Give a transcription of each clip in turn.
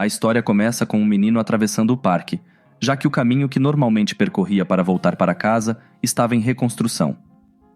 A história começa com um menino atravessando o parque, já que o caminho que normalmente percorria para voltar para casa estava em reconstrução.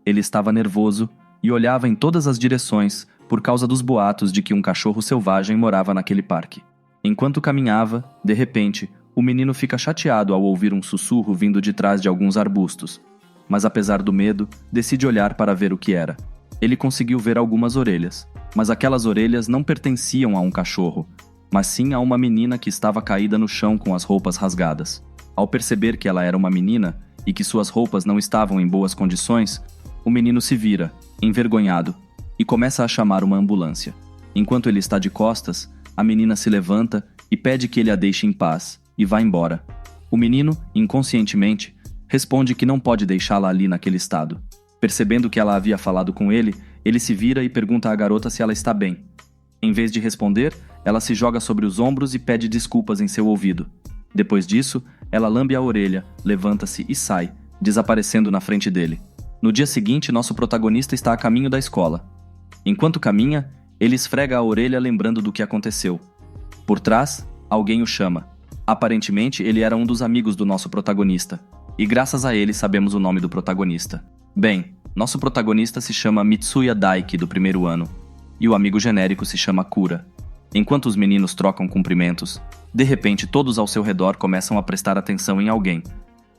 Ele estava nervoso e olhava em todas as direções por causa dos boatos de que um cachorro selvagem morava naquele parque. Enquanto caminhava, de repente, o menino fica chateado ao ouvir um sussurro vindo de trás de alguns arbustos, mas apesar do medo, decide olhar para ver o que era. Ele conseguiu ver algumas orelhas, mas aquelas orelhas não pertenciam a um cachorro, mas sim a uma menina que estava caída no chão com as roupas rasgadas. Ao perceber que ela era uma menina e que suas roupas não estavam em boas condições, o menino se vira, envergonhado, e começa a chamar uma ambulância. Enquanto ele está de costas, a menina se levanta e pede que ele a deixe em paz, e vai embora. O menino, inconscientemente, responde que não pode deixá-la ali naquele estado. Percebendo que ela havia falado com ele, ele se vira e pergunta à garota se ela está bem. Em vez de responder, ela se joga sobre os ombros e pede desculpas em seu ouvido. Depois disso, ela lambe a orelha, levanta-se e sai, desaparecendo na frente dele. No dia seguinte, nosso protagonista está a caminho da escola. Enquanto caminha, ele esfrega a orelha lembrando do que aconteceu. Por trás, alguém o chama. Aparentemente, ele era um dos amigos do nosso protagonista, e graças a ele sabemos o nome do protagonista. Bem, nosso protagonista se chama Mitsuya Daiki do primeiro ano, e o amigo genérico se chama Kura. Enquanto os meninos trocam cumprimentos, de repente todos ao seu redor começam a prestar atenção em alguém.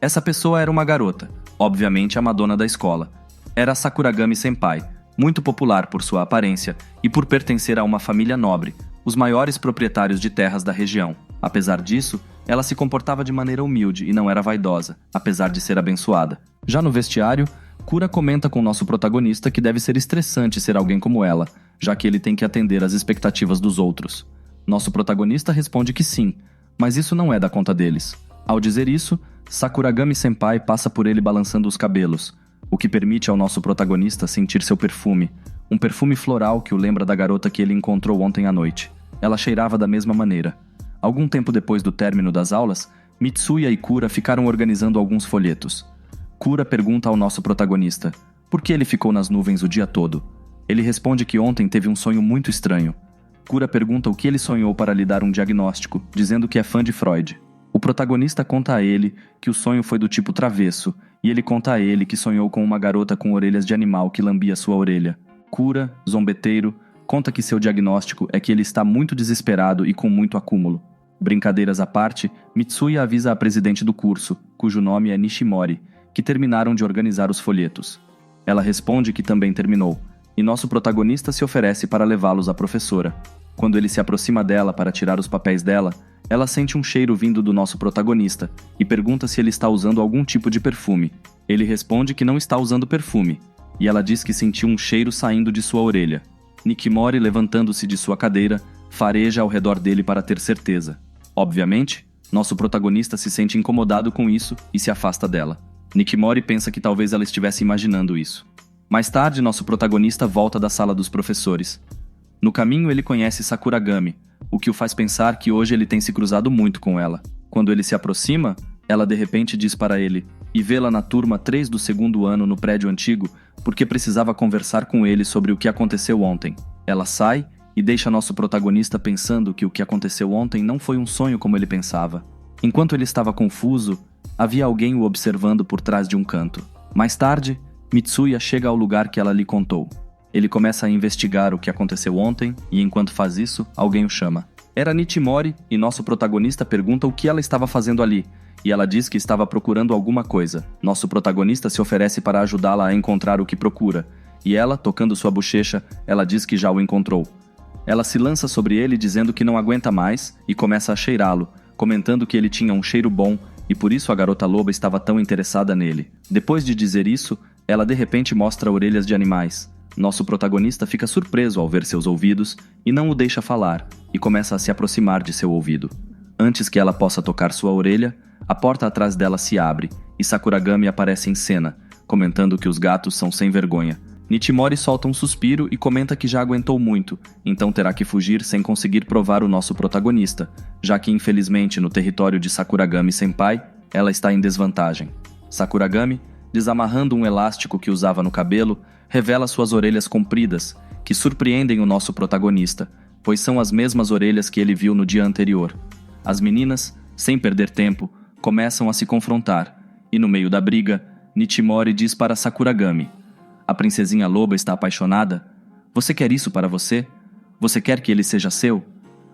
Essa pessoa era uma garota, obviamente a madona da escola. Era Sakuragami Senpai, muito popular por sua aparência e por pertencer a uma família nobre, os maiores proprietários de terras da região. Apesar disso, ela se comportava de maneira humilde e não era vaidosa, apesar de ser abençoada. Já no vestiário, Kura comenta com nosso protagonista que deve ser estressante ser alguém como ela, já que ele tem que atender às expectativas dos outros. Nosso protagonista responde que sim, mas isso não é da conta deles. Ao dizer isso, Sakuragami Senpai passa por ele balançando os cabelos, o que permite ao nosso protagonista sentir seu perfume, um perfume floral que o lembra da garota que ele encontrou ontem à noite. Ela cheirava da mesma maneira. Algum tempo depois do término das aulas, Mitsuya e Kura ficaram organizando alguns folhetos. Kura pergunta ao nosso protagonista por que ele ficou nas nuvens o dia todo. Ele responde que ontem teve um sonho muito estranho. Kura pergunta o que ele sonhou para lhe dar um diagnóstico, dizendo que é fã de Freud. O protagonista conta a ele que o sonho foi do tipo travesso, e ele conta a ele que sonhou com uma garota com orelhas de animal que lambia sua orelha. Kura, zombeteiro, conta que seu diagnóstico é que ele está muito desesperado e com muito acúmulo. Brincadeiras à parte, Mitsuya avisa a presidente do curso, cujo nome é Nishimori, que terminaram de organizar os folhetos. Ela responde que também terminou, e nosso protagonista se oferece para levá-los à professora. Quando ele se aproxima dela para tirar os papéis dela, ela sente um cheiro vindo do nosso protagonista e pergunta se ele está usando algum tipo de perfume. Ele responde que não está usando perfume, e ela diz que sentiu um cheiro saindo de sua orelha. Nikimori, levantando-se de sua cadeira, fareja ao redor dele para ter certeza. Obviamente, nosso protagonista se sente incomodado com isso e se afasta dela. Nikimori pensa que talvez ela estivesse imaginando isso. Mais tarde, nosso protagonista volta da sala dos professores. No caminho, ele conhece Sakuragami, o que o faz pensar que hoje ele tem se cruzado muito com ela. Quando ele se aproxima, ela de repente diz para ele e vê-la na turma 3 do segundo ano no prédio antigo porque precisava conversar com ele sobre o que aconteceu ontem. Ela sai e deixa nosso protagonista pensando que o que aconteceu ontem não foi um sonho como ele pensava. Enquanto ele estava confuso, havia alguém o observando por trás de um canto. Mais tarde, Mitsuya chega ao lugar que ela lhe contou. Ele começa a investigar o que aconteceu ontem e, enquanto faz isso, alguém o chama. Era Nishimori e nosso protagonista pergunta o que ela estava fazendo ali, e ela diz que estava procurando alguma coisa. Nosso protagonista se oferece para ajudá-la a encontrar o que procura, e ela, tocando sua bochecha, ela diz que já o encontrou. Ela se lança sobre ele dizendo que não aguenta mais e começa a cheirá-lo, comentando que ele tinha um cheiro bom e por isso a garota loba estava tão interessada nele. Depois de dizer isso, ela de repente mostra orelhas de animais. Nosso protagonista fica surpreso ao ver seus ouvidos e não o deixa falar, e começa a se aproximar de seu ouvido. Antes que ela possa tocar sua orelha, a porta atrás dela se abre e Sakuragami aparece em cena, comentando que os gatos são sem vergonha. Nishimori solta um suspiro e comenta que já aguentou muito, então terá que fugir sem conseguir provar o nosso protagonista, já que infelizmente no território de Sakuragami Senpai, ela está em desvantagem. Sakuragami, desamarrando um elástico que usava no cabelo, revela suas orelhas compridas, que surpreendem o nosso protagonista, pois são as mesmas orelhas que ele viu no dia anterior. As meninas, sem perder tempo, começam a se confrontar, e no meio da briga, Nichimori diz para Sakuragami: "A princesinha loba está apaixonada? Você quer isso para você? Você quer que ele seja seu?"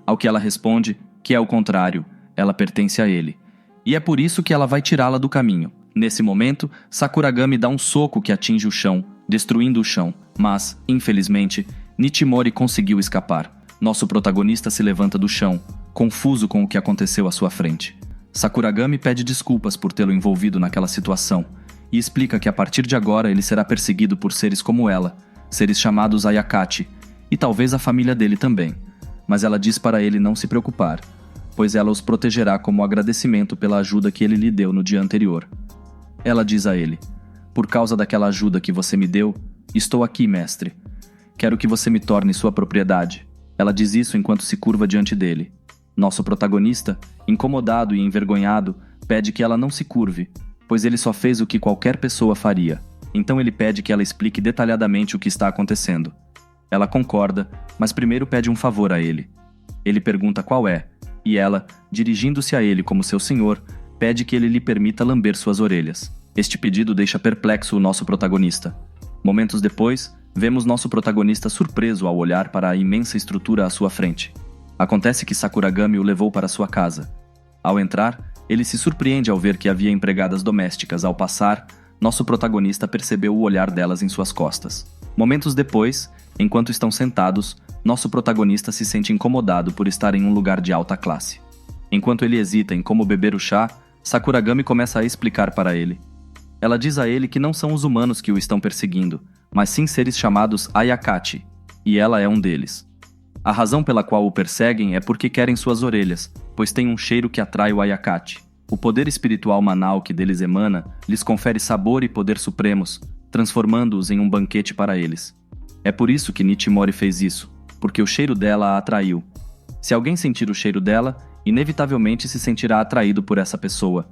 Ao que ela responde que é o contrário, ela pertence a ele. E é por isso que ela vai tirá-la do caminho. Nesse momento, Sakuragami dá um soco que atinge o chão, destruindo o chão. Mas, infelizmente, Nichimori conseguiu escapar. Nosso protagonista se levanta do chão, confuso com o que aconteceu à sua frente. Sakuragami pede desculpas por tê-lo envolvido naquela situação e explica que a partir de agora ele será perseguido por seres como ela, seres chamados Ayakachi, e talvez a família dele também. Mas ela diz para ele não se preocupar, pois ela os protegerá como agradecimento pela ajuda que ele lhe deu no dia anterior. Ela diz a ele: "Por causa daquela ajuda que você me deu, estou aqui, mestre. Quero que você me torne sua propriedade." Ela diz isso enquanto se curva diante dele. Nosso protagonista, incomodado e envergonhado, pede que ela não se curve, pois ele só fez o que qualquer pessoa faria. Então ele pede que ela explique detalhadamente o que está acontecendo. Ela concorda, mas primeiro pede um favor a ele. Ele pergunta qual é, e ela, dirigindo-se a ele como seu senhor, pede que ele lhe permita lamber suas orelhas. Este pedido deixa perplexo o nosso protagonista. Momentos depois, vemos nosso protagonista surpreso ao olhar para a imensa estrutura à sua frente. Acontece que Sakuragami o levou para sua casa. Ao entrar, ele se surpreende ao ver que havia empregadas domésticas. Ao passar, nosso protagonista percebeu o olhar delas em suas costas. Momentos depois, enquanto estão sentados, nosso protagonista se sente incomodado por estar em um lugar de alta classe. Enquanto ele hesita em como beber o chá, Sakuragami começa a explicar para ele. Ela diz a ele que não são os humanos que o estão perseguindo, mas sim seres chamados Ayakachi, e ela é um deles. A razão pela qual o perseguem é porque querem suas orelhas, pois tem um cheiro que atrai o Ayakachi. O poder espiritual manal que deles emana lhes confere sabor e poder supremos, transformando-os em um banquete para eles. É por isso que Nichimori fez isso, porque o cheiro dela a atraiu. Se alguém sentir o cheiro dela, inevitavelmente se sentirá atraído por essa pessoa.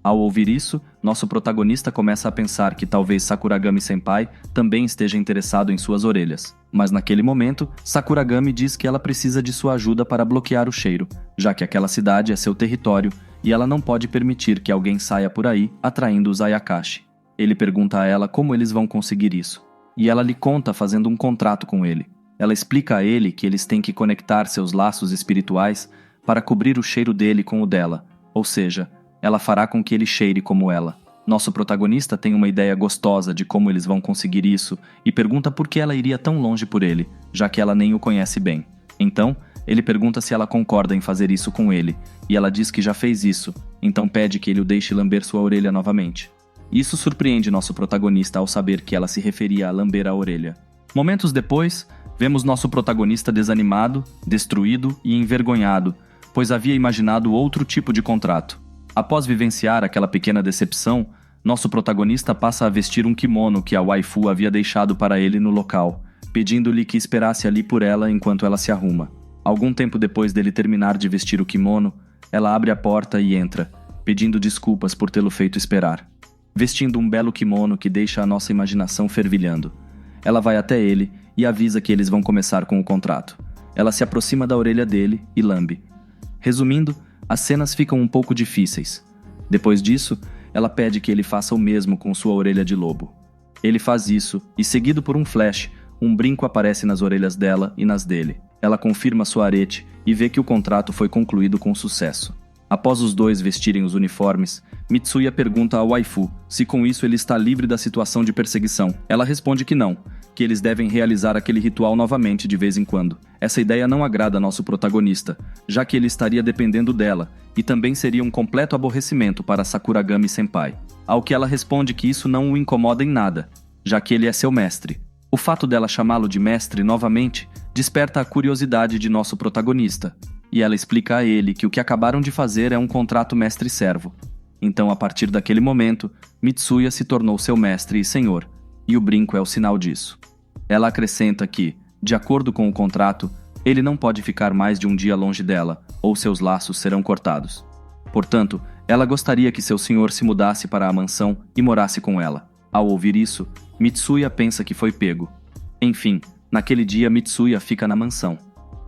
Ao ouvir isso, nosso protagonista começa a pensar que talvez Sakuragami-senpai também esteja interessado em suas orelhas. Mas naquele momento, Sakuragami diz que ela precisa de sua ajuda para bloquear o cheiro, já que aquela cidade é seu território e ela não pode permitir que alguém saia por aí atraindo os Ayakashi. Ele pergunta a ela como eles vão conseguir isso, e ela lhe conta fazendo um contrato com ele. Ela explica a ele que eles têm que conectar seus laços espirituais para cobrir o cheiro dele com o dela, ou seja, ela fará com que ele cheire como ela. Nosso protagonista tem uma ideia gostosa de como eles vão conseguir isso e pergunta por que ela iria tão longe por ele, já que ela nem o conhece bem. Então, ele pergunta se ela concorda em fazer isso com ele, e ela diz que já fez isso, então pede que ele o deixe lamber sua orelha novamente. Isso surpreende nosso protagonista ao saber que ela se referia a lamber a orelha. Momentos depois, vemos nosso protagonista desanimado, destruído e envergonhado, pois havia imaginado outro tipo de contrato. Após vivenciar aquela pequena decepção, nosso protagonista passa a vestir um kimono que a waifu havia deixado para ele no local, pedindo-lhe que esperasse ali por ela enquanto ela se arruma. Algum tempo depois dele terminar de vestir o kimono, ela abre a porta e entra, pedindo desculpas por tê-lo feito esperar. Vestindo um belo kimono que deixa a nossa imaginação fervilhando. Ela vai até ele e avisa que eles vão começar com o contrato. Ela se aproxima da orelha dele e lambe. Resumindo, as cenas ficam um pouco difíceis. Depois disso, ela pede que ele faça o mesmo com sua orelha de lobo. Ele faz isso e, seguido por um flash, um brinco aparece nas orelhas dela e nas dele. Ela confirma sua arete e vê que o contrato foi concluído com sucesso. Após os dois vestirem os uniformes, Mitsuya pergunta ao waifu se com isso ele está livre da situação de perseguição. Ela responde que não, que eles devem realizar aquele ritual novamente de vez em quando. Essa ideia não agrada nosso protagonista, já que ele estaria dependendo dela, e também seria um completo aborrecimento para Sakuragami-senpai. Ao que ela responde que isso não o incomoda em nada, já que ele é seu mestre. O fato dela chamá-lo de mestre novamente desperta a curiosidade de nosso protagonista, e ela explica a ele que o que acabaram de fazer é um contrato mestre-servo. Então, a partir daquele momento, Mitsuya se tornou seu mestre e senhor, e o brinco é o sinal disso. Ela acrescenta que, de acordo com o contrato, ele não pode ficar mais de um dia longe dela, ou seus laços serão cortados. Portanto, ela gostaria que seu senhor se mudasse para a mansão e morasse com ela. Ao ouvir isso, Mitsuya pensa que foi pego. Enfim, naquele dia Mitsuya fica na mansão.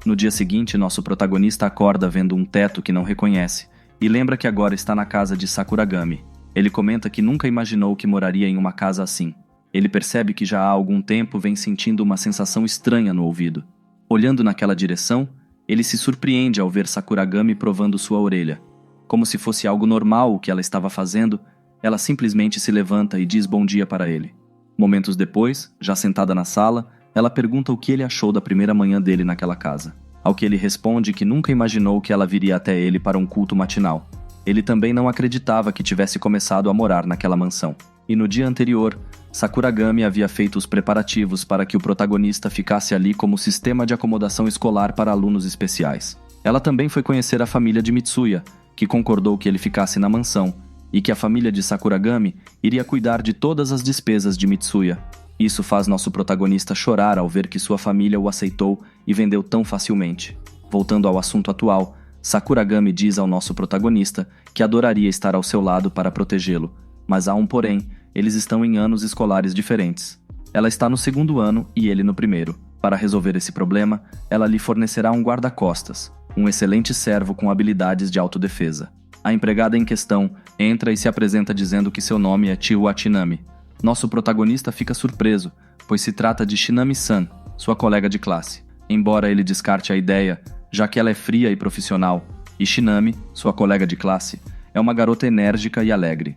No dia seguinte, nosso protagonista acorda vendo um teto que não reconhece e lembra que agora está na casa de Sakuragami. Ele comenta que nunca imaginou que moraria em uma casa assim. Ele percebe que já há algum tempo vem sentindo uma sensação estranha no ouvido. Olhando naquela direção, ele se surpreende ao ver Sakuragami provando sua orelha. Como se fosse algo normal o que ela estava fazendo, ela simplesmente se levanta e diz bom dia para ele. Momentos depois, já sentada na sala, ela pergunta o que ele achou da primeira manhã dele naquela casa. Ao que ele responde que nunca imaginou que ela viria até ele para um culto matinal. Ele também não acreditava que tivesse começado a morar naquela mansão. E no dia anterior, Sakuragami havia feito os preparativos para que o protagonista ficasse ali como sistema de acomodação escolar para alunos especiais. Ela também foi conhecer a família de Mitsuya, que concordou que ele ficasse na mansão, e que a família de Sakuragami iria cuidar de todas as despesas de Mitsuya. Isso faz nosso protagonista chorar ao ver que sua família o aceitou e vendeu tão facilmente. Voltando ao assunto atual, Sakuragami diz ao nosso protagonista que adoraria estar ao seu lado para protegê-lo, mas há um porém, eles estão em anos escolares diferentes. Ela está no segundo ano e ele no primeiro. Para resolver esse problema, ela lhe fornecerá um guarda-costas, um excelente servo com habilidades de autodefesa. A empregada em questão entra e se apresenta dizendo que seu nome é Chihuahua Shinami. Nosso protagonista fica surpreso, pois se trata de Shinami-san, sua colega de classe. Embora ele descarte a ideia, já que ela é fria e profissional, e Shinami, sua colega de classe, é uma garota enérgica e alegre.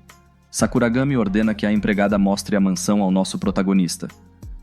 Sakuragami ordena que a empregada mostre a mansão ao nosso protagonista.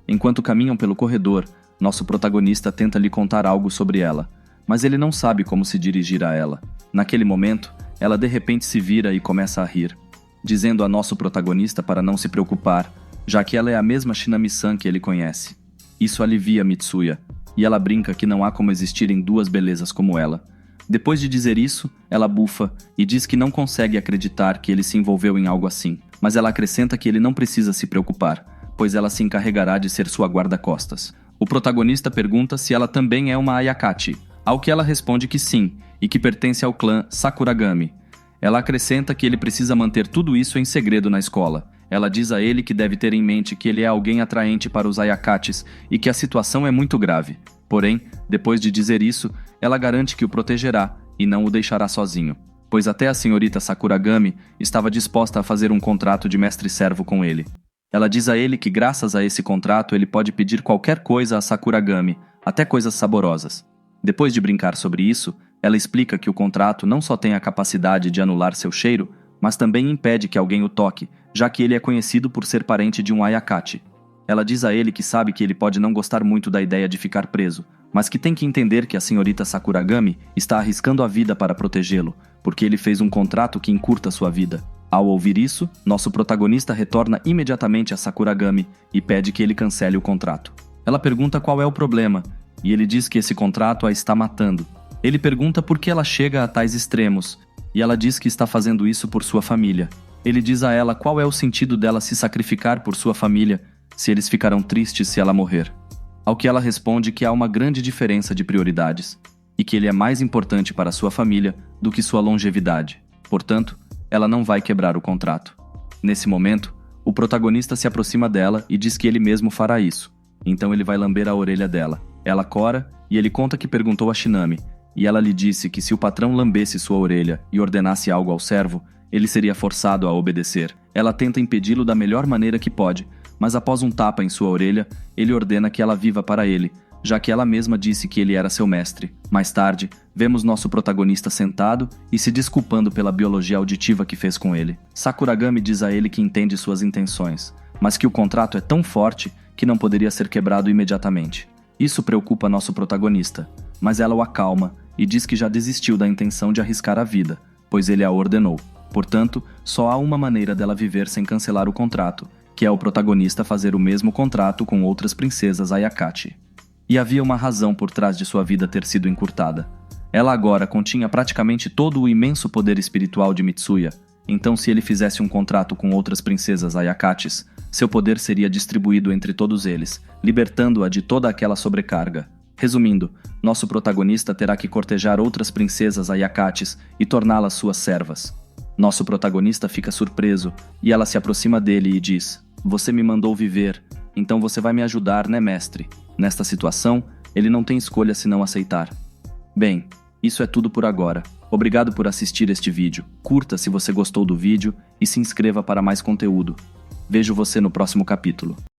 Enquanto caminham pelo corredor, nosso protagonista tenta lhe contar algo sobre ela, mas ele não sabe como se dirigir a ela. Naquele momento, ela de repente se vira e começa a rir, dizendo a nosso protagonista para não se preocupar, já que ela é a mesma Shinami-san que ele conhece. Isso alivia Mitsuya, e ela brinca que não há como existirem duas belezas como ela. Depois de dizer isso, ela bufa e diz que não consegue acreditar que ele se envolveu em algo assim, mas ela acrescenta que ele não precisa se preocupar, pois ela se encarregará de ser sua guarda-costas. O protagonista pergunta se ela também é uma Ayakachi, ao que ela responde que sim, e que pertence ao clã Sakuragami. Ela acrescenta que ele precisa manter tudo isso em segredo na escola. Ela diz a ele que deve ter em mente que ele é alguém atraente para os Ayakachis e que a situação é muito grave. Porém, depois de dizer isso, ela garante que o protegerá e não o deixará sozinho, pois até a senhorita Sakuragami estava disposta a fazer um contrato de mestre-servo com ele. Ela diz a ele que graças a esse contrato ele pode pedir qualquer coisa a Sakuragami, até coisas saborosas. Depois de brincar sobre isso, ela explica que o contrato não só tem a capacidade de anular seu cheiro, mas também impede que alguém o toque, já que ele é conhecido por ser parente de um Ayakachi. Ela diz a ele que sabe que ele pode não gostar muito da ideia de ficar preso, mas que tem que entender que a senhorita Sakuragami está arriscando a vida para protegê-lo, porque ele fez um contrato que encurta sua vida. Ao ouvir isso, nosso protagonista retorna imediatamente a Sakuragami e pede que ele cancele o contrato. Ela pergunta qual é o problema, e ele diz que esse contrato a está matando. Ele pergunta por que ela chega a tais extremos, e ela diz que está fazendo isso por sua família. Ele diz a ela qual é o sentido dela se sacrificar por sua família, se eles ficarão tristes se ela morrer. Ao que ela responde que há uma grande diferença de prioridades, e que ele é mais importante para sua família do que sua longevidade. Portanto, ela não vai quebrar o contrato. Nesse momento, o protagonista se aproxima dela e diz que ele mesmo fará isso. Então ele vai lamber a orelha dela. Ela cora e ele conta que perguntou a Shinami, e ela lhe disse que se o patrão lambesse sua orelha e ordenasse algo ao servo, ele seria forçado a obedecer. Ela tenta impedi-lo da melhor maneira que pode, mas após um tapa em sua orelha, ele ordena que ela viva para ele, já que ela mesma disse que ele era seu mestre. Mais tarde, vemos nosso protagonista sentado e se desculpando pela biologia auditiva que fez com ele. Sakuragami diz a ele que entende suas intenções, mas que o contrato é tão forte que não poderia ser quebrado imediatamente. Isso preocupa nosso protagonista, mas ela o acalma e diz que já desistiu da intenção de arriscar a vida, pois ele a ordenou. Portanto, só há uma maneira dela viver sem cancelar o contrato, que é o protagonista fazer o mesmo contrato com outras princesas Ayakachi. E havia uma razão por trás de sua vida ter sido encurtada. Ela agora continha praticamente todo o imenso poder espiritual de Mitsuya, então se ele fizesse um contrato com outras princesas Ayakachis, seu poder seria distribuído entre todos eles, libertando-a de toda aquela sobrecarga. Resumindo, nosso protagonista terá que cortejar outras princesas Ayakachis e torná-las suas servas. Nosso protagonista fica surpreso e ela se aproxima dele e diz: "Você me mandou viver, então você vai me ajudar, né, mestre?" Nesta situação, Ele não tem escolha senão aceitar. Bem, isso é tudo por agora. Obrigado por assistir este vídeo. Curta se você gostou do vídeo e se inscreva para mais conteúdo. Vejo você no próximo capítulo.